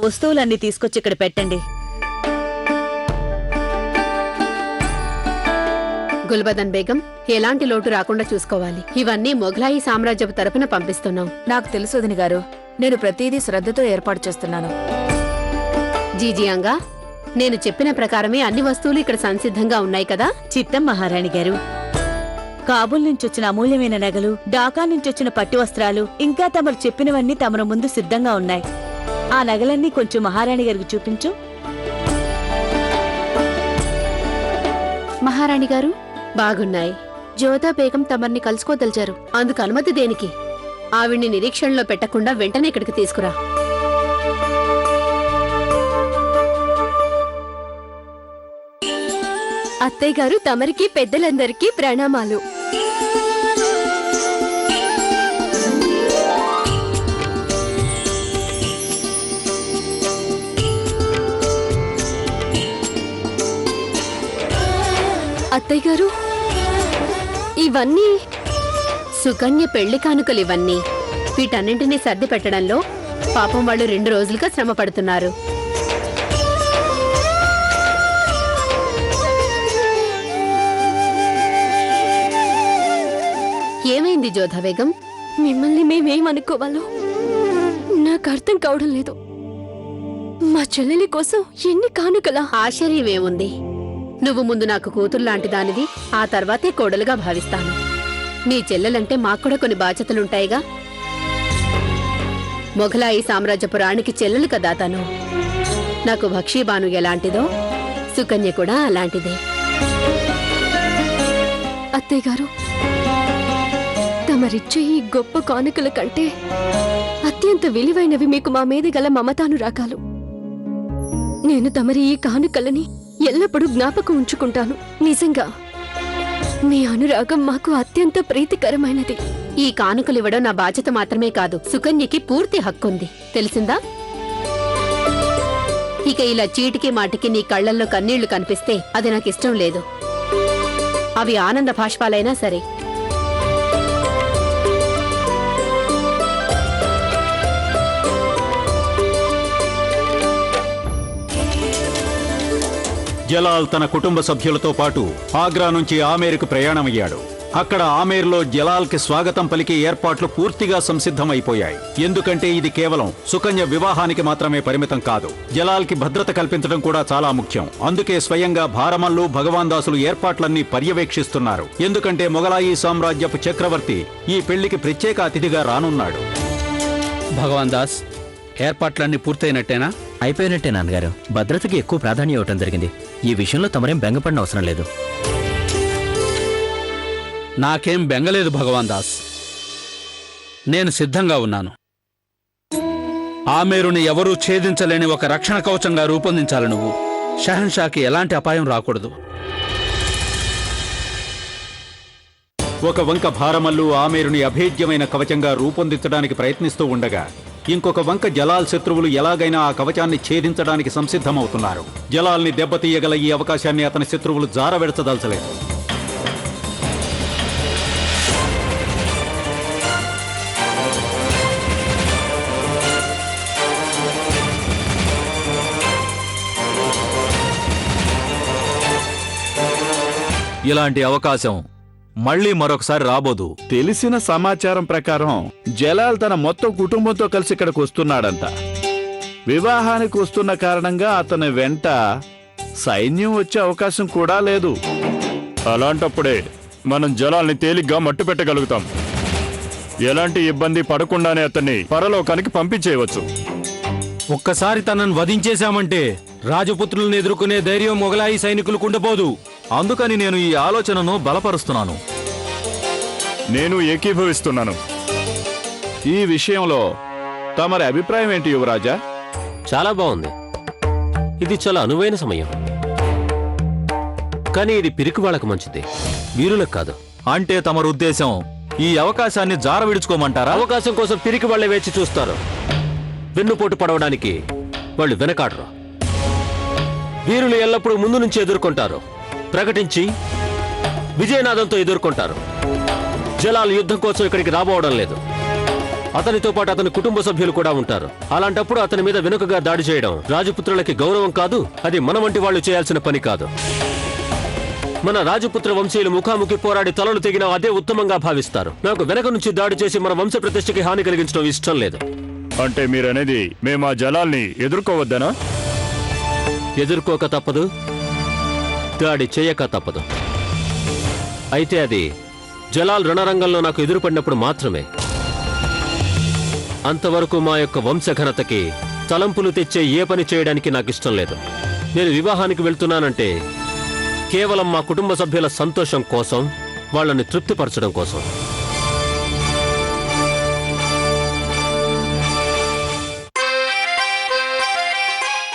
వస్తువులన్నీ తీసుకొచ్చి ఇక్కడ పెట్టండి. గుల్బదన్ బేగం, ఎలాంటి లోటు రాకుండా చూసుకోవాలి. ఇవన్నీ మొఘలాయి సామ్రాజ్యపు తరపున పంపిస్తున్నాం. నాకు తెలుసు వదిన గారు, నేను ప్రతిదీ శ్రద్ధతో ఏర్పాటు చేస్తున్నాను. జీజియాంగా, నేను చెప్పిన ప్రకారమే అన్ని వస్తువులు ఇక్కడ సంసిద్ధంగా ఉన్నాయి కదా? చిత్తం మహారాణి గారు. కాబూల్ నుంచొచ్చిన అమూల్యమైన నగలు, ఢాకా నుంచొచ్చిన పట్టు వస్త్రాలు, ఇంకా తమరు చెప్పినవన్నీ తమరు ముందు సిద్ధంగా ఉన్నాయి. ఆ నగలన్నీ కొంచెం మహారాణి గారికి చూపించు. మహారాణి గారు, బాగున్నాయి. జోదా బేగం తమర్ని కలుసుకోదలిచారు. అందుకు అనుమతి దేనికి? ఆవిడ్ని నిరీక్షణలో పెట్టకుండా వెంటనే ఇక్కడికి తీసుకురా. అత్తయ్య గారు, తమరికి పెద్దలందరికీ ప్రణామాలు. అత్తయ్య గారు, ఇవన్నీ సుకన్య పెళ్లి కానుకలు. ఇవన్నీ వీటన్నింటినీ సర్ది పెట్టడంలో పాపం వాళ్ళు 2 రోజులుగా శ్రమ పడుతున్నారు. ఏమైంది జోధా బేగం? మిమ్మల్ని మేమేమనుకోవాలో నాకు అర్థం కావడం లేదు. మా చెల్లెలి కోసం ఎన్ని కానుకలా? ఆశ్చర్యమేముంది? నువ్వు ముందు నాకు కూతురులాంటి దానివి, ఆ తర్వాతే కోడలుగా భావిస్తాను. నీ చెల్లెలంటే మాక్కూడా కొన్ని బాధ్యతలుంటాయిగా. మొఘలాయి సామ్రాజ్యపు రాణికి చెల్లెలు కదా తను. నాకు భక్షీబాను ఎలాంటిదో, సుకన్య కూడా అలాంటిదే. అత్తయ్య గారు, తమరిచ్చే ఈ గొప్ప కానుకల కంటే అత్యంత విలువైనవి మీకు మా మీద గల మమతానురాగాలు. నేను తమరి ఈ కానుకలని ఎల్లప్పుడూ జ్ఞాపకం ఉంచుకుంటాను. నిజంగా మీ అనురాగం మాకు అత్యంత ప్రీతికరమైనది. ఈ కానుకలివ్వడం నా బాధ్యత మాత్రమే కాదు, సుకన్యకి పూర్తి హక్కుంది. తెలిసిందా? ఇక ఇలా చీటికి మాటికి నీ కళ్లల్లో కన్నీళ్లు కనిపిస్తే అది నాకిష్టం లేదు. అవి ఆనంద భాష్పాలైనా సరే. జలాల్ తన కుటుంబ సభ్యులతో పాటు ఆగ్రా నుంచి ఆమేరుకు ప్రయాణమయ్యాడు. అక్కడ ఆమేర్లో జలాల్కి స్వాగతం పలికే ఏర్పాట్లు పూర్తిగా సంసిద్ధమైపోయాయి. ఎందుకంటే ఇది కేవలం సుకన్య వివాహానికి మాత్రమే పరిమితం కాదు. జలాల్కి భద్రత కల్పించడం కూడా చాలా ముఖ్యం. అందుకే స్వయంగా భారమల్లు, భగవాన్ దాసులు ఏర్పాట్లన్నీ పర్యవేక్షిస్తున్నారు. ఎందుకంటే మొఘలాయి సామ్రాజ్యపు చక్రవర్తి ఈ పెళ్లికి ప్రత్యేక అతిథిగా రానున్నాడు. భగవాన్ దాస్, ఏర్పాట్లన్నీ పూర్తయినట్టేనా? అయిపోయినట్టే నాన్నగారు. భద్రతకి ఎక్కువ ప్రాధాన్యం ఇవ్వటం జరిగింది. ఈ విషయంలో తమరేం బెంగపడిన అవసరం లేదు. నాకేం బెంగలేదు భగవాన్ దాస్. నేను సిద్ధంగా ఉన్నాను. ఆమేరుని ఎవరూ ఛేదించలేని ఒక రక్షణ కవచంగా రూపొందించాలి నువ్వు. షహన్షాకి ఎలాంటి అపాయం రాకూడదు. ఒక వంక భారమల్లు ఆమేరుని అభేద్యమైన కవచంగా రూపొందించడానికి ప్రయత్నిస్తూ ఉండగా, ఇంకొక వంక జలాల్ శత్రువులు ఎలాగైనా ఆ కవచాన్ని ఛేదించడానికి సంసిద్ధమవుతున్నారు. జలాల్ని దెబ్బతీయగల ఈ అవకాశాన్ని అతని శత్రువులు జారవెడచదలచలేదు. ఇలాంటి అవకాశం మళ్లీ మరొకసారి రాబోదు. తెలిసిన సమాచారం ప్రకారం జలాల్ తన మొత్తం కుటుంబంతో కలిసి ఇక్కడికి వస్తున్నాడంట. వివాహానికి వస్తున్న కారణంగా అతని వెంట సైన్యం వచ్చే అవకాశం కూడా లేదు. అలాంటప్పుడే మనం జలాల్ని తేలిగ్గా మట్టు పెట్టగలుగుతాం. ఎలాంటి ఇబ్బంది పడకుండానే అతన్ని పరలోకానికి పంపించేయవచ్చు. ఒక్కసారి తనను వధించేశామంటే రాజపుత్రులను ఎదుర్కొనే ధైర్యం మొఘలాయి సైనికులకు ఉండబోదు. అందుకని నేను ఈ ఆలోచనను బలపరుస్తున్నాను. నేను ఏకీభవిస్తున్నాను. ఈ విషయంలో తమరి అభిప్రాయం ఏంటి యువరాజా? చాలా బాగుంది. ఇది చాలా అనువైన సమయం. కానీ ఇది పిరికి వాళ్ళకు మంచిది, వీరులకు కాదు. అంటే తమరు ఉద్దేశం ఈ అవకాశాన్ని జార విడుచుకోమంటారా? అవకాశం కోసం పిరికి వాళ్లే వేచి చూస్తారు. వెన్నుపోటు పడవడానికి వాళ్ళు వెనకాడరు. వీరులు ఎల్లప్పుడూ ముందు నుంచి ఎదుర్కొంటారు, ప్రకటించి విజయనాదంతో ఎదుర్కొంటారు. జలాల్ యుద్ధం కోసం ఇక్కడికి రాబోవడం లేదు. అతనితో పాటు అతని కుటుంబ సభ్యులు కూడా ఉంటారు. అలాంటప్పుడు అతని మీద వెనుకగా దాడి చేయడం రాజపుత్రులకి గౌరవం కాదు, అది మన వంటి వాళ్ళు చేయాల్సిన పని కాదు. మన రాజపుత్ర వంశీయులు ముఖాముఖి పోరాడి తలలు తెగిన అదే ఉత్తమంగా భావిస్తారు. నాకు వెనక నుంచి దాడి చేసి మన వంశ ప్రతిష్టకి హాని కలిగించడం ఇష్టం లేదు. అంటే మీరనేది మేము ఆ జలాల్ని ఎదుర్కోవద్దనా? ఎదుర్కోక తప్పదు, దాడి చేయక తప్పదు. అయితే అది జలాల్ రణరంగంలో నాకు ఎదురుపడినప్పుడు మాత్రమే. అంతవరకు మా యొక్క వంశఘనతకి తలంపులు తెచ్చే ఏ పని చేయడానికి నాకు ఇష్టం లేదు. నేను వివాహానికి వెళ్తున్నానంటే కేవలం మా కుటుంబ సభ్యుల సంతోషం కోసం, వాళ్ళని తృప్తిపరచడం కోసం.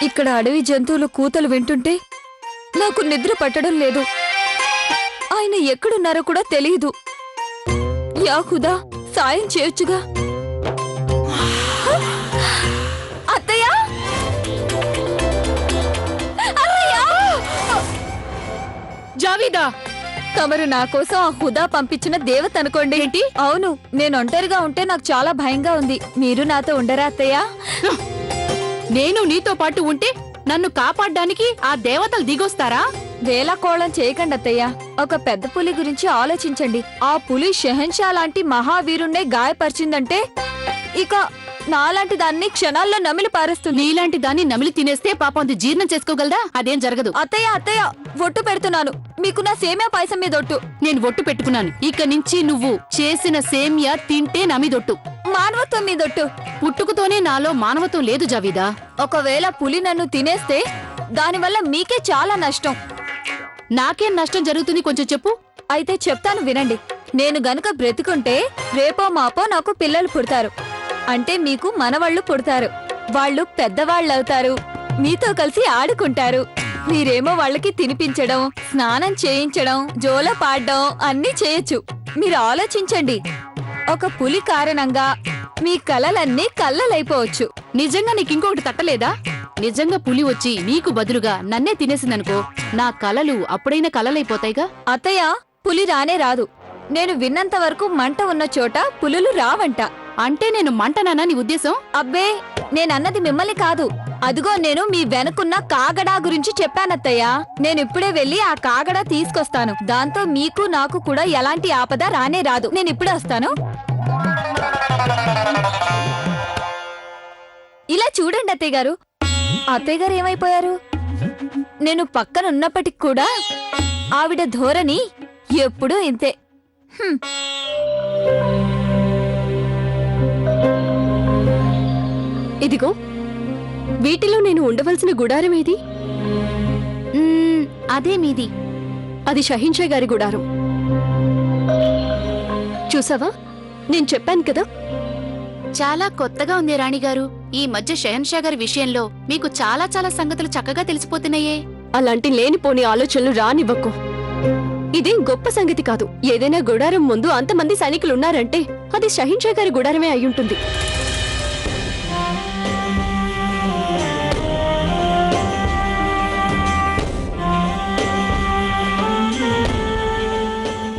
ఇక్కడ అడవి జంతువులు కూతలు వింటుంటే నాకు నిద్ర పట్టడం లేదు. ఆయన ఎక్కడున్నారో కూడా తెలియదు. యా ఖుదా, సాయం చేయొచ్చుగా. అత్తయ్య! అత్తయ్య! జావీదా, తమరు నా కోసం ఆ హుదా పంపించిన దేవత అనుకోండి. ఏంటి? అవును, నేను ఒంటరిగా ఉంటే నాకు చాలా భయంగా ఉంది. మీరు నాతో ఉండరా అత్తయ్య? నేను నీతో పాటు ఉంటే నన్ను కాపాడ్డానికి ఆ దేవతలు దిగొస్తారా? వేళకోళం చేయకండి అత్తయ్య. ఒక పెద్ద పులి గురించి ఆలోచించండి. ఆ పులి షెహన్షా లాంటి మహావీరుణ్ణే గాయపరిచిందంటే ఇక నాలాంటి దాన్ని క్షణాల్లో నమిలి పారేస్తుంది. నీలాంటి దాన్ని నమిలి తినేస్తే పాపం అది జీర్ణం చేసుకోగలదా? అదేం జరగదు. అత్తయ్య అత్తయ్య, ఒట్టు పెడుతున్నాను. మీకు నా సేమియా పాయసం మీద ఒట్టు. నేను ఒట్టు పెట్టుకున్నాను. ఇక నుంచి నువ్వు చేసిన సేమియా తింటే నమిదొట్టు. మానవత్వం మీద ఒట్టు. పుట్టుకతోనే నాలో మానవత్వం లేదు జావీదా. ఒకవేళ పులి నన్ను తినేస్తే దానివల్ల మీకే చాలా నష్టం. నాకేం నష్టం జరుగుతుంది కొంచెం చెప్పు. అయితే చెప్తాను వినండి. నేను గనుక బ్రతికుంటే రేపో మాపో నాకు పిల్లలు పుడతారు. అంటే మీకు మనవళ్ళు పుడతారు. వాళ్ళు పెద్దవాళ్ళవుతారు. మీతో కలిసి ఆడుకుంటారు. మీరేమో వాళ్ళకి తినిపించడం, స్నానం చేయించడం, జోల పాడడం అన్నీ చేయొచ్చు. మీరు ఆలోచించండి. ఒక పులి కారణంగా మీ కలలన్నీ కళ్ళలైపోవచ్చు. నిజంగా నీకు ఇంకొకటి తట్టలేదా? నిజంగా పులి వచ్చి నీకు బదులుగా నన్నే తినేసిందనుకో, నా కలలు అప్పుడైనా కలలైపోతాయిగా. అత్తయ్య, పులి రానే రాదు. నేను విన్నంత వరకు మంట ఉన్న చోట పులులు రావంట. అంటే నేను మంటనానా నీ ఉద్దేశం? అబ్బే, నేనన్నది మిమ్మల్ని కాదు. అదిగో నేను మీ వెనుకున్న కాగడా గురించి చెప్పానత్తయ్య. నేనిప్పుడే వెళ్ళి ఆ కాగడా తీసుకొస్తాను. దాంతో మీకు నాకు కూడా ఎలాంటి ఆపద రానే రాదు. నేనిప్పుడే వస్తాను. ఇలా చూడండి అత్తయ్య గారు. అత్తయ్య గారు ఏమైపోయారు? నేను పక్కనున్నప్పటికి కూడా ఆవిడ ధోరణి ఎప్పుడూ ఇంతే. ఇదిగో, వీటిలో నేను ఉండవలసిన గుడారం ఏది? అదే మీది. అది షహీన్షా గారి గుడారం. చూసావా, నేను చెప్పాను కదా. చాలా కొత్తగా ఉంది రాణిగారు. ఈ మధ్య షహన్షా గారి విషయంలో మీకు చాలా చాలా సంగతులు చక్కగా తెలిసిపోతున్నాయే. అలాంటి లేనిపోని ఆలోచనలు రానివ్వకు. ఇదేం గొప్ప సంగతి కాదు. ఏదైనా గుడారం ముందు అంతమంది సైనికులున్నారంటే అది షహీన్షా గారి గుడారమే అయ్యుంటుంది.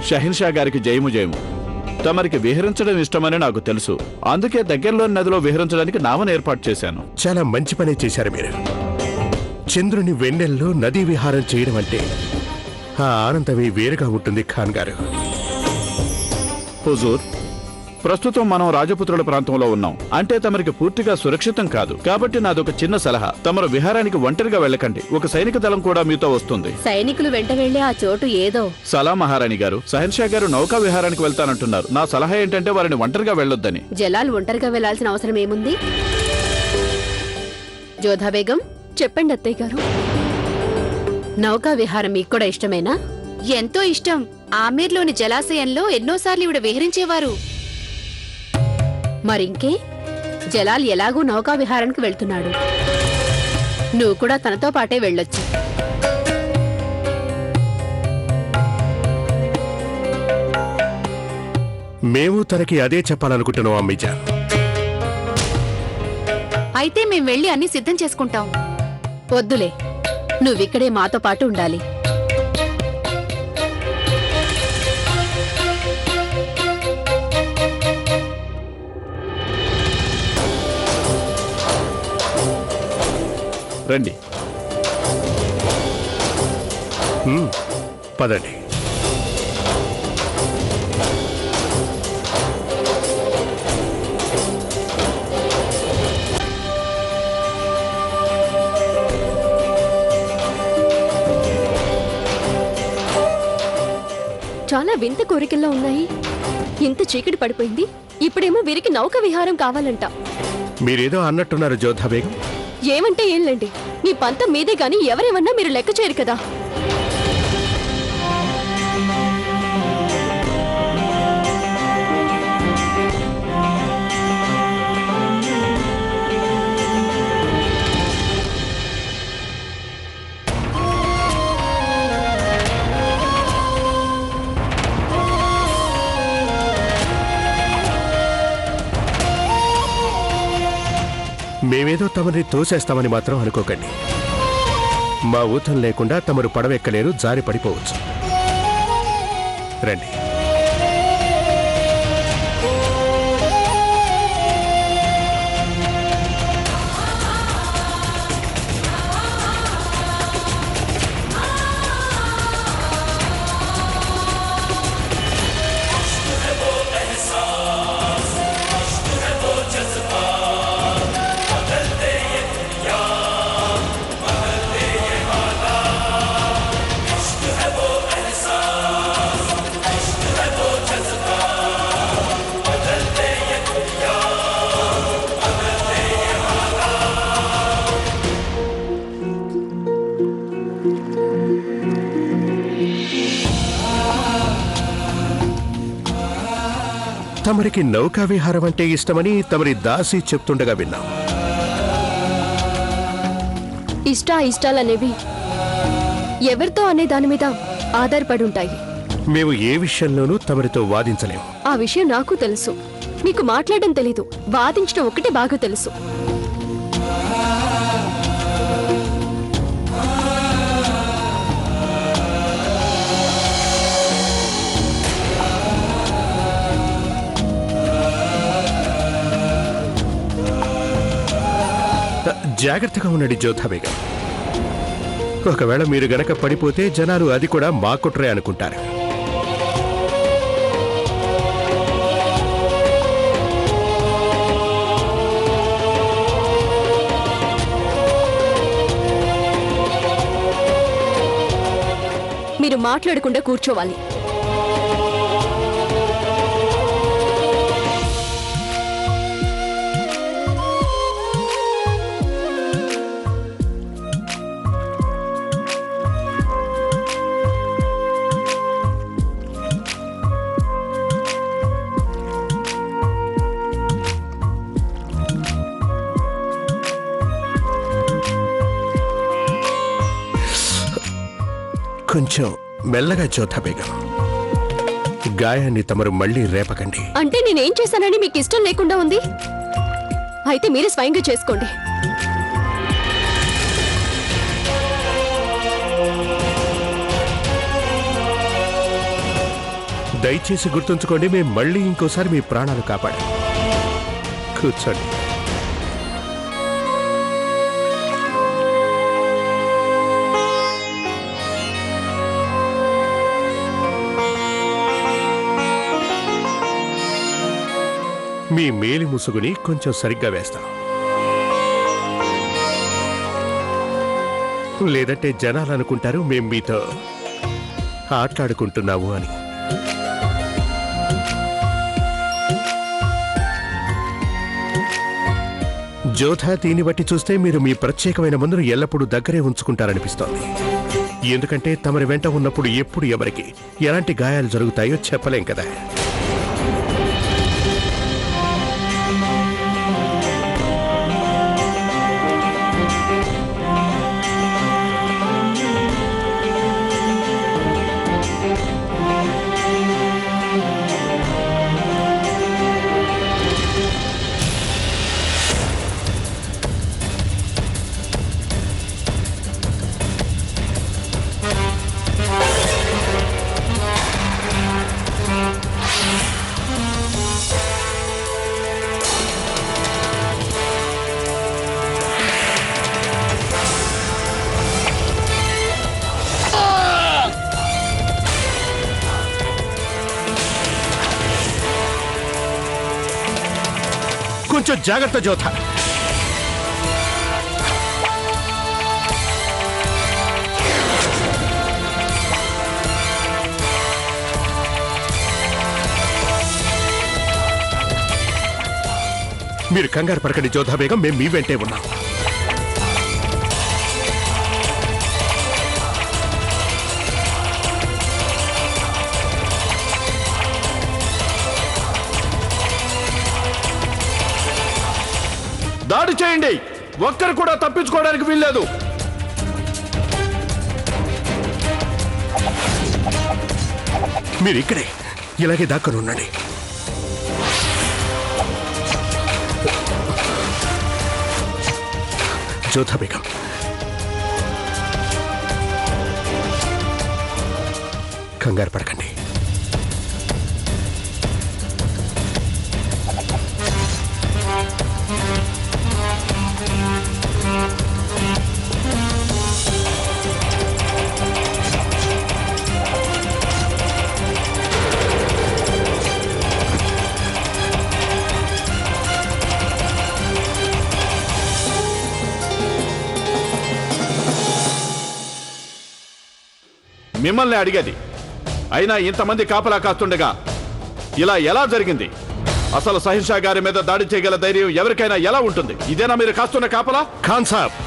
షహిన్షా గారికి జయము జయము. తమరికి విహరించడం ఇష్టమని నాకు తెలుసు. అందుకే దగ్గరలోని నదిలో విహరించడానికి నావను ఏర్పాటు చేశాను. చాలా మంచి పని చేశారు మీరు. చంద్రుని వెన్నెల్లో నదీ విహారం చేయడం అంటే ఆ ఆనందమే వేరుగా ఉంటుంది ఖాన్ గారు. హుజూర్, ప్రస్తుతం మనం రాజపుత్రుల ప్రాంతంలో ఉన్నాం. అంటే తమరికి పూర్తిగా సురక్షితం కాదు. కాబట్టి నాదొక చిన్న సలహా. తమరు విహారానికి ఒంటరిగా వెళ్ళకండి. ఒక సైనిక దళం కూడా మీతో వస్తుంది. సైనికులు వెంట వెళ్లే ఆ చోటు ఏదో. సలాం మహారాణి గారు, షహన్షా గారు నౌకా విహారానికి వెళ్తానంటున్నారు. నా సలహా ఏంటంటే వారిని ఒంటరిగా వెళ్ళొద్దని. జలాల్ ఒంటరిగా వెళ్లాల్సిన అవసరం ఏముంది? జోధా బేగం, చెప్పండి అత్తయ్య గారు. నౌకా విహారం మీకు కూడా ఇష్టమేనా? ఎంతో ఇష్టం. ఆమీర్లోని జలాశయంలో ఎన్నోసార్లు ఇవిడ విహరించేవారు. మరింకే, జలాల్ ఎలాగూ నౌకా విహారానికి వెళ్తున్నాడు. నువ్వు కూడా తనతో పాటే వెళ్ళొచ్చు. మేము తనకి అదే చెప్పాలనుకుంటున్నాం అమ్మీజాన్. అయితే మేం వెళ్ళి అన్ని సిద్ధం చేసుకుంటాం. వద్దులే, నువ్విక్కడే మాతో పాటు ఉండాలి. రండి. పదండి. చాలా వింత కోరికల్లో ఉన్నాయి. ఇంత చీకటి పడిపోయింది, ఇప్పుడేమో వీరికి నౌక విహారం కావాలంట. మీరేదో అన్నట్టున్నారు జోధా బేగం. ఏమంటే ఏంలండి, మీ పంతం మీదే గాని ఎవరేమన్నా మీరు లెక్క చేయరు కదా. మేమేదో తమని తోసేస్తామని మాత్రం అనుకోకండి. మా ఊతం లేకుండా తమరు పడవెక్కలేరు, జారి పడిపోవచ్చు. రండి. తమరికి నౌకా విహారం అంటే ఇష్టమని తమరి దాసి చెప్తుండగా విన్నాం. ఇష్టాలనేవి ఎవరితో అనే దాని మీద ఆధారపడి ఉంటాయి. మేము ఏ విషయంలోనూ తమరితో వాదించలేము. ఆ విషయం నాకు తెలుసు. మీకు మాట్లాడడం తెలీదు, వాదించడం ఒక్కటే బాగా తెలుసు. జాగ్రత్తగా ఉండండి జోధా బేగం. ఒకవేళ మీరు గనక పడిపోతే జనాలు అది కూడా మా కుట్రే అనుకుంటారు. మీరు మాట్లాడకుండా కూర్చోవాలి. కొంచెం మెల్లగా జోధా బేగం. గాయాన్ని తమరు మళ్ళీ రేపకండి. అంటే నేనేం చేశానని మీకు ఇష్టం లేకుండా ఉంది? అయితే మీరే స్వయంగా చేసుకోండి. దయచేసి గుర్తుంచుకోండి, మేము మళ్ళీ ఇంకోసారి మీ ప్రాణాలు కాపాడాం. కూర్చోండి. మీ మేలి ముసుగుని కొంచెం సరిగ్గా వేస్తాం, లేదంటే జనాలు అనుకుంటారు మేం మీతో ఆటలాడుకుంటున్నాము అని. జోధా, దీన్ని బట్టి చూస్తే మీరు మీ ప్రత్యేకమైన మందును ఎల్లప్పుడూ దగ్గరే ఉంచుకుంటారనిపిస్తోంది. ఎందుకంటే తమరి వెంట ఉన్నప్పుడు ఎప్పుడు ఎవరికి ఎలాంటి గాయాలు జరుగుతాయో చెప్పలేం కదా. కొంచెం జాగ్రత్త జోధ. మీరు కంగారు పడకండి జోధా బేగం, మేము మీ వెంటే ఉన్నాం. దాడి చేయండి, ఒక్కరు కూడా తప్పించుకోవడానికి వీల్లేదు. మీరు ఇక్కడే ఇలాగే దాక్కుని ఉండండి. జోధా బేగం, కంగారు పడకండి. మిమ్మల్ని అడిగేది, అయినా ఇంతమంది కాపలా కాస్తుండగా ఇలా ఎలా జరిగింది? అసలు సహిషా గారి మీద దాడి చేయగల ధైర్యం ఎవరికైనా ఎలా ఉంటుంది? ఇదేనా మీరు కాస్తున్న కాపలా? ఖాన్ సాబ్,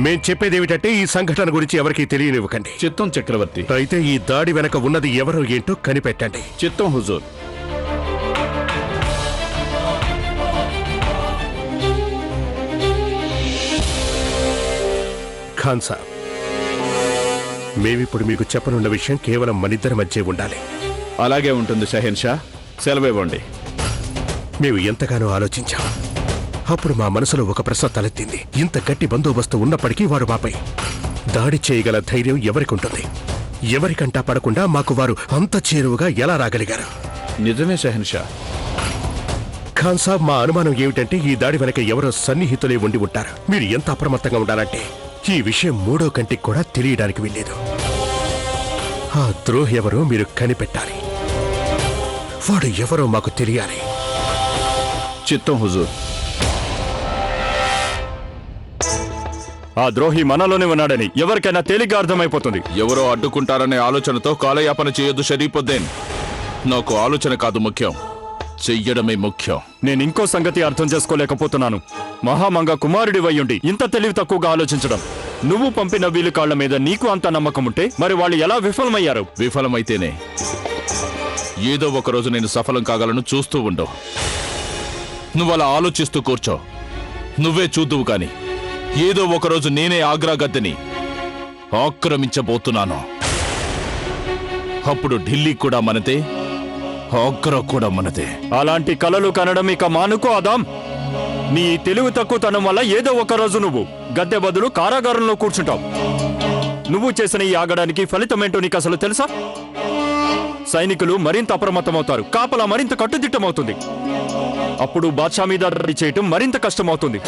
మేం చెప్పేది ఏమిటంటే ఈ సంఘటన గురించి ఎవరికీ తెలియనివ్వకండి. చిత్తం చక్రవర్తి. అయితే ఈ దాడి వెనక ఉన్నది ఎవరో ఏంటో కనిపెట్టండి. చిత్తం హుజూర్. ఖాన్ సాబ్, మేమిప్పుడు మీకు చెప్పనున్న విషయం కేవలం మనిద్దరి మధ్య ఉండాలి. అలాగే ఉంటుంది షహెన్షా, సెలవివ్వండి. మేము ఎంతగానో ఆలోచించాం. అప్పుడు మా మనసులో ఒక ప్రశ్న తలెత్తింది. ఇంత గట్టి బందోబస్తు ఉన్నప్పటికీ వారు మాపై దాడి చేయగల ధైర్యం ఎవరికి ఉంటుంది? ఎవరికంటా పడకుండా మాకు వారు అంత చేరువుగా ఎలా రాగలిగారు? నిజమే షహెన్షా. ఖాన్ సాబ్, మా అనుమానం ఏమిటంటే ఈ దాడి వెనక ఎవరో సన్నిహితులే ఉండి ఉంటారు. మీరు ఎంత అప్రమత్తంగా ఉండాలంటే ఈ విషయం మూడో కంటికి కూడా తెలియడానికి వీల్లేదు. ఆ ద్రోహి ఎవరో మీరు కనిపెట్టాలి. వాడు ఎవరో మాకు తెలియాలి. చిత్తం హుజూర్. ఆ ద్రోహి మనలోనే ఉన్నాడని ఎవరికైనా తేలిగ్గా అర్థమైపోతుంది. ఎవరో అడ్డుకుంటారనే ఆలోచనతో కాలయాపన చేయొద్దు షరీఫుద్దీన్. నాకు ఆలోచన కాదు ముఖ్యం, చెయ్యడమే ముఖ్యం. నేను ఇంకో సంగతి అర్థం చేసుకోలేకపోతున్నాను. మహామంగ కుమారుడి వయ్యుండి ఇంత తెలివి తక్కువగా ఆలోచించడం. నువ్వు పంపిన వీలు కాళ్ల మీద నీకు అంత నమ్మకం ఉంటే మరి వాళ్ళు ఎలా విఫలమయ్యారు? విఫలమైతేనే ఏదో ఒకరోజు నేను సఫలం కాగలను. చూస్తూ ఉండు. నువ్వలా ఆలోచిస్తూ కూర్చో, నువ్వే చూద్దువు కాని ఏదో ఒకరోజు నేనే ఆగ్రా గద్దెని ఆక్రమించబోతున్నాను. అప్పుడు ఢిల్లీ కూడా మనదే, ఆగ్రా కూడా మనదే. అలాంటి కలలు కనడం ఇక మానుకో ఆదాం. నీ తెలివి తక్కువతనం వల్ల ఏదో ఒక రోజు నువ్వు గద్దె బదులు కారాగారంలో కూర్చుంటావు. నువ్వు చేసిన ఈ ఆగడానికి ఫలితమేంటో నీకు అసలు తెలుసా? సైనికులు మరింత అప్రమత్తమవుతారు, కాపలా మరింత కట్టుదిట్టమవుతుంది. అప్పుడు బాద్షా మీద దాడి చేయటం మరింత కష్టమవుతుంది.